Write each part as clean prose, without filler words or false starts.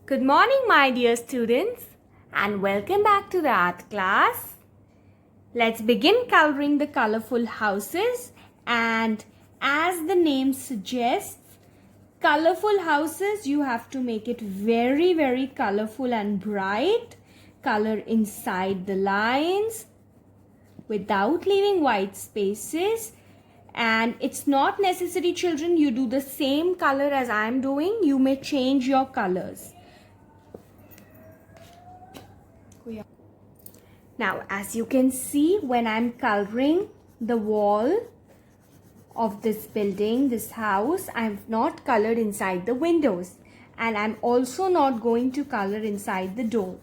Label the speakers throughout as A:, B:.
A: Good morning, my dear students, and welcome back to the art class. Let's begin coloring the colorful houses, and as the name suggests, colorful houses, you have to make it very colorful and bright. Color inside the lines without leaving white spaces. And it's not necessary, children, you do the same color as I am doing. You may change your colors. Now, as you can see, when I'm coloring the wall of this building, this house, I've not colored inside the windows, and I'm also not going to color inside the door.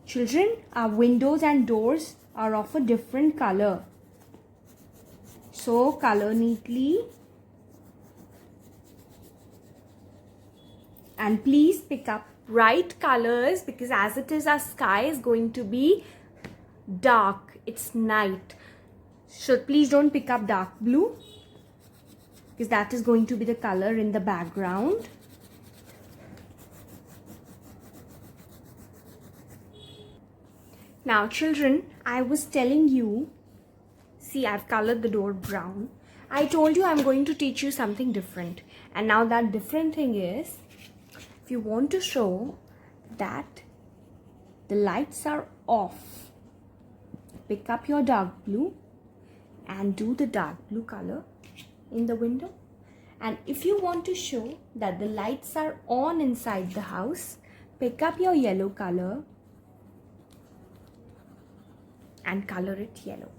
A: Children, our windows and doors are of a different color. So color neatly, and please pick up bright colors, because as it is, our sky is going to be dark. It's night, so please don't pick up dark blue, because that is going to be the color in the background. Now children, I was telling you, see, I've colored the door brown. I told you I'm going to teach you something different, and now that different thing is, if you want to show that the lights are off, pick up your dark blue and do the dark blue color in the window. And if you want to show that the lights are on inside the house, pick up your yellow color and color it yellow.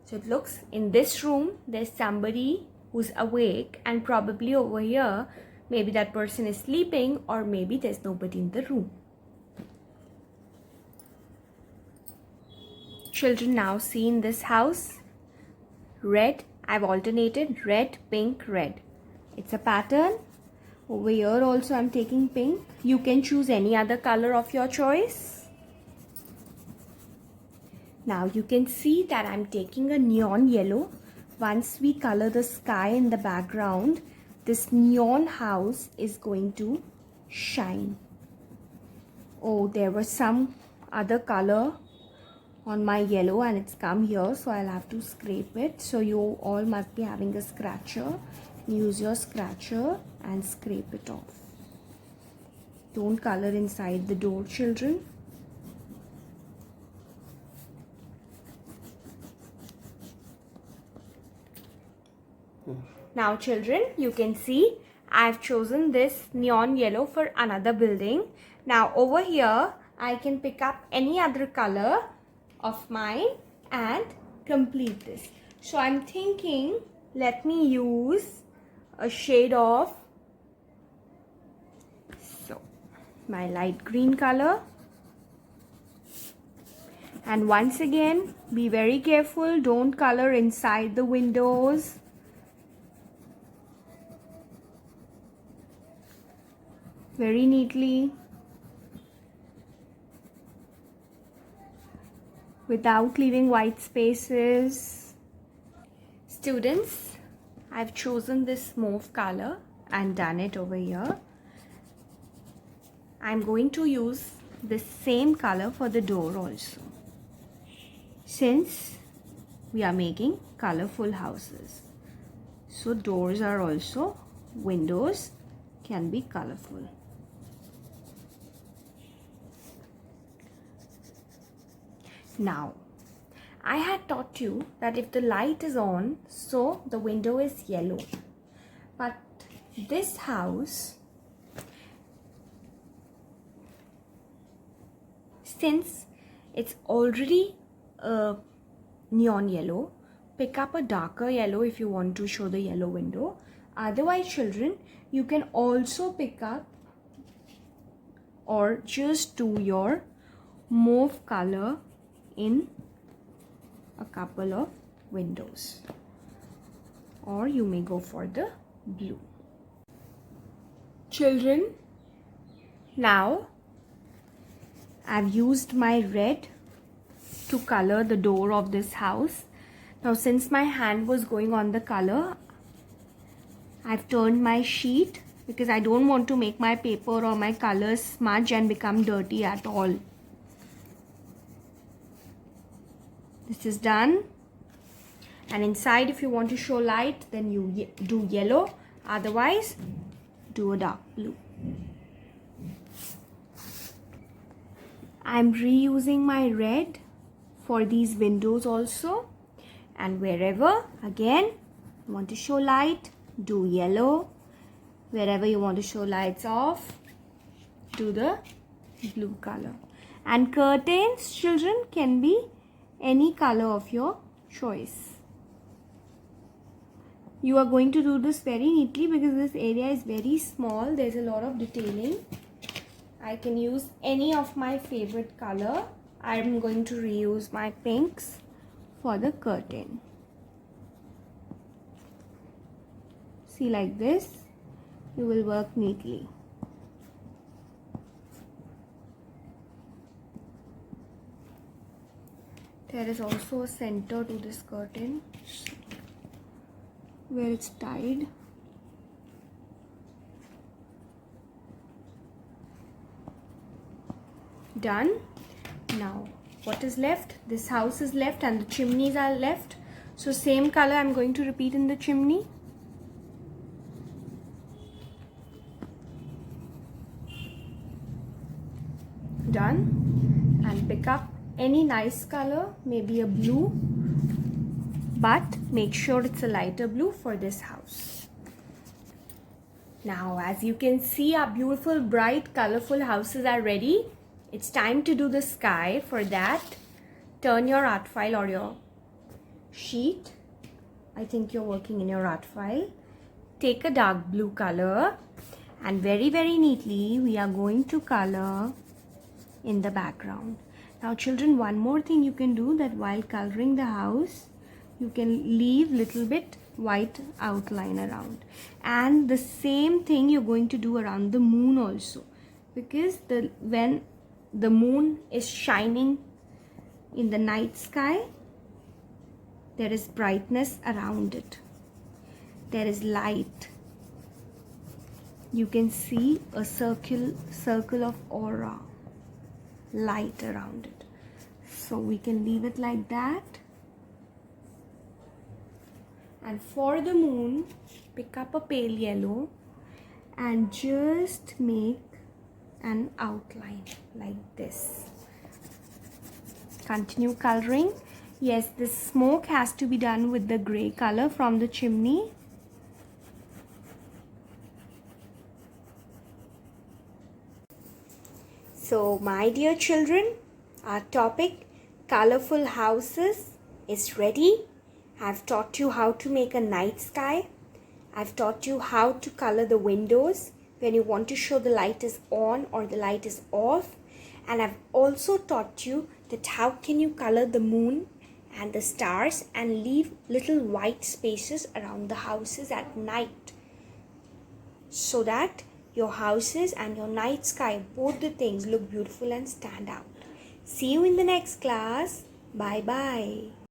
A: So it looks, in this room there's somebody who's awake, and probably over here maybe that person is sleeping, or maybe there's nobody in the room. Children, now see in this house, red, I've alternated red, pink, red. It's a pattern. Over here also I'm taking pink. You can choose any other color of your choice. Now you can see that I'm taking a neon yellow. Once we color the sky in the background, this neon house is going to shine. Oh, there was some other color on my yellow and it's come here, so I'll have to scrape it. So you all must be having a scratcher. Use your scratcher and scrape it off. Don't color inside the door, children. Now children, you can see I've chosen this neon yellow for another building. Now over here I can pick up any other color of mine and complete this. So I'm thinking, let me use a shade of my light green color. And once again, be very careful, don't color inside the windows. Very neatly, without leaving white spaces. Students, I've chosen this mauve color and done it over here. I'm going to use the same color for the door also, since we are making colorful houses. So doors are also, windows can be colorful. Now, I had taught you that if the light is on, so the window is yellow. But this house, since it's already a neon yellow, pick up a darker yellow if you want to show the yellow window. Otherwise, children, you can also pick up or just do your mauve color in a couple of windows, or you may go for the blue. Children, now I've used my red to color the door of this house. Now since my hand was going on the color, I've turned my sheet because I don't want to make my paper or my colors smudge and become dirty at all. This is done. And inside, if you want to show light, then you do yellow. Otherwise, do a dark blue. I'm reusing my red for these windows also. And wherever, again, you want to show light, do yellow. Wherever you want to show lights off, do the blue color. And curtains, children, can be any color of your choice. You are going to do this very neatly because this area is very small. There's a lot of detailing. I can use any of my favorite color. I'm going to reuse my pinks for the curtain. See, like this, you will work neatly. There is also a center to this curtain where it's tied. Done. Now what is left? This house is left and the chimneys are left. So same color I'm going to repeat in the chimney. Done. And pick up any nice color, maybe a blue, but make sure it's a lighter blue for this house. Now, as you can see, our beautiful, bright, colorful houses are ready. It's time to do the sky. For that, turn your art file or your sheet. I think you're working in your art file. Take a dark blue color and very, very neatly we are going to color in the background. Now children, one more thing you can do, that while coloring the house, you can leave little bit white outline around. And the same thing you're going to do around the moon also, because when the moon is shining in the night sky, there is brightness around it. There is light. You can see a circle of aura, light around it. So we can leave it like that. And for the moon, pick up a pale yellow and just make an outline like this. Continue coloring. Yes, this smoke has to be done with the gray color from the chimney. So my dear children, our topic colorful houses is ready. I've taught you how to make a night sky. I've taught you how to color the windows when you want to show the light is on or the light is off. And I've also taught you that how can you color the moon and the stars and leave little white spaces around the houses at night, so that your houses and your night sky, both the things, look beautiful and stand out. See you in the next class. Bye bye.